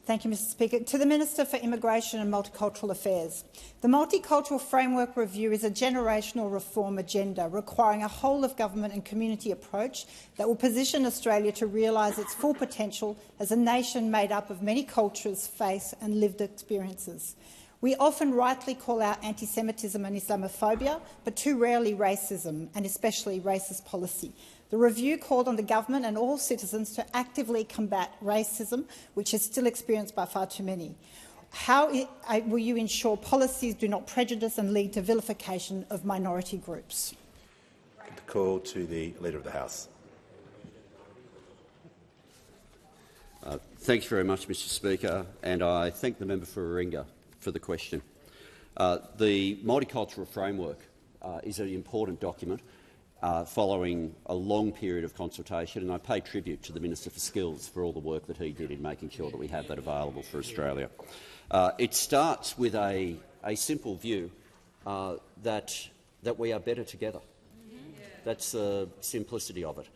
Thank you, Mr Speaker. To the Minister for Immigration and Multicultural Affairs. The Multicultural Framework Review is a generational reform agenda requiring a whole-of-government and community approach that will position Australia to realise its full potential as a nation made up of many cultures, faiths and lived experiences. We often rightly call out antisemitism and islamophobia, but too rarely racism, and especially racist policy. The review called on the government and all citizens to actively combat racism, which is still experienced by far too many. How will you ensure policies do not prejudice and lead to vilification of minority groups? The call to the Leader of the House. Thanks very much, Mr Speaker, and I thank the member for Warringah for the question. The Multicultural Framework is an important document following a long period of consultation, and I pay tribute to the Minister for Skills for all the work that he did in making sure that we have that available for Australia. It starts with a simple view that we are better together. That's the simplicity of it.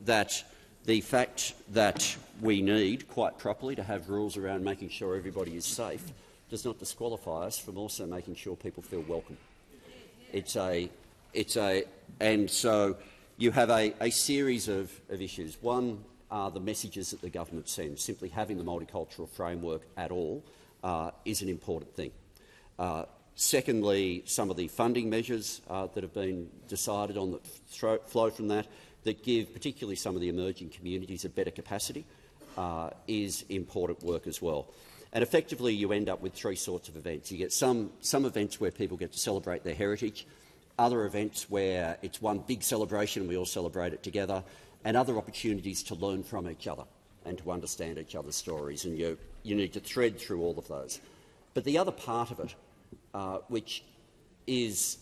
That the fact that we need, quite properly, to have rules around making sure everybody is safe does not disqualify us from also making sure people feel welcome. And so you have a series of issues. One are the messages that the government sends. Simply having the multicultural framework at all is an important thing. Secondly, some of the funding measures that have been decided on that flow from that give particularly some of the emerging communities a better capacity is important work as well. And effectively you end up with three sorts of events. You get some events where people get to celebrate their heritage, other events where it's one big celebration and we all celebrate it together, and other opportunities to learn from each other and to understand each other's stories. And you need to thread through all of those. But the other part of it, which is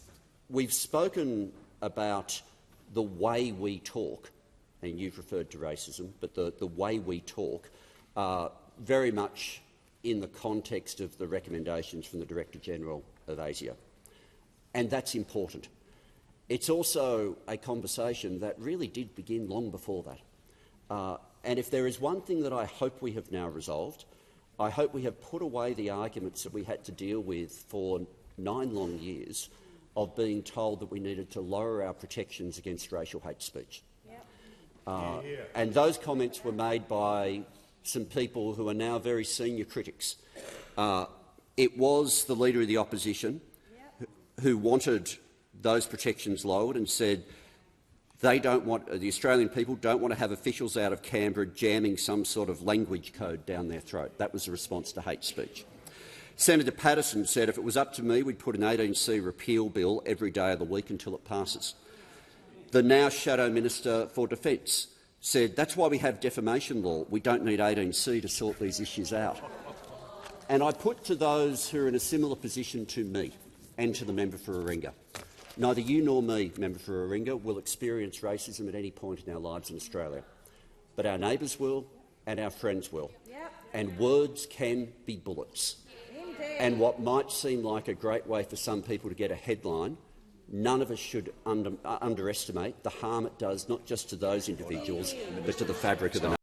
we've spoken about the way we talk, and you've referred to racism, but the way we talk very much in the context of the recommendations from the Director-General of ASIO. And that's important. It's also a conversation that really did begin long before that. And if there is one thing that I hope we have now resolved, I hope we have put away the arguments that we had to deal with for 9 long years of being told that we needed to lower our protections against racial hate speech. And those comments were made by some people who are now very senior critics. It was the Leader of the Opposition who wanted those protections lowered and said they don't want, the Australian people don't want to have officials out of Canberra jamming some sort of language code down their throat. That was the response to hate speech. Senator Patterson said if it was up to me, we'd put an 18C repeal bill every day of the week until it passes. The now Shadow Minister for Defence said that's why we have defamation law. We don't need 18C to sort these issues out. And I put to those who are in a similar position to me and to the member for Warringah, neither you nor me, member for Warringah, will experience racism at any point in our lives in Australia. But our neighbours will and our friends will. And words can be bullets. And what might seem like a great way for some people to get a headline, none of us should underestimate the harm it does not just to those individuals but to the fabric of the nation.